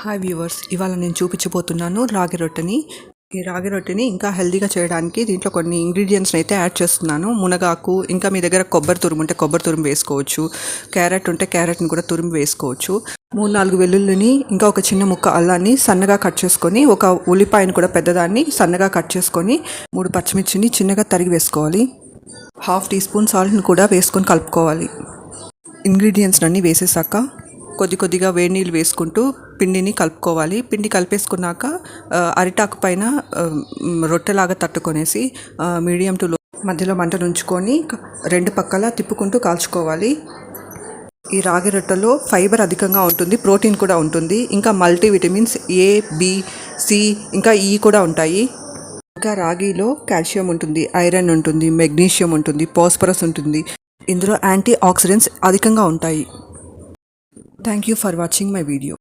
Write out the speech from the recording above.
Hi viewers, ఇవాళ నేను చూపించబోతున్నాను రాగి రొట్టెని. ఈ రాగి రొట్టెని ఇంకా హెల్తీగా చేయడానికి దీంట్లో కొన్ని ఇంగ్రీడియంట్స్ని అయితే యాడ్ చేస్తున్నాను. మునగాకు, ఇంకా మీ దగ్గర కొబ్బరి తురుము ఉంటే కొబ్బరి తురుము వేసుకోవచ్చు. క్యారెట్ ఉంటే క్యారెట్ని కూడా తురుము వేసుకోవచ్చు. 3-4 వెల్లుల్లిని, ఇంకా ఒక చిన్న ముక్క అల్లాన్ని సన్నగా కట్ చేసుకొని, ఒక ఉల్లిపాయను కూడా పెద్దదాన్ని సన్నగా కట్ చేసుకొని, 3 పచ్చిమిర్చిని చిన్నగా తరిగి వేసుకోవాలి. 1/2 టీ స్పూన్ సాల్ట్ని కూడా వేసుకొని కలుపుకోవాలి. ఇంగ్రీడియంట్స్ అన్నీ వేసేసాక కొద్దిగా వేడి నీళ్ళు వేసుకుంటూ పిండిని కలుపుకోవాలి. పిండి కలిపేసుకున్నాక అరిటాకు పైన రొట్టెలాగా తట్టుకొనేసి మీడియం టు లో మధ్యలో మంటను ఉంచుకొని 2 పక్కల తిప్పుకుంటూ కాల్చుకోవాలి. ఈ రాగి రొట్టెలో ఫైబర్ అధికంగా ఉంటుంది, ప్రోటీన్ కూడా ఉంటుంది, ఇంకా మల్టీవిటమిన్స్ ఏ, బి, సి, ఇంకా ఈ కూడా ఉంటాయి. ఇంకా రాగిలో కాల్షియం ఉంటుంది, ఐరన్ ఉంటుంది, మెగ్నీషియం ఉంటుంది, ఫాస్ఫరస్ ఉంటుంది. ఇందులో యాంటీ ఆక్సిడెంట్స్ అధికంగా ఉంటాయి. Thank you for watching my video.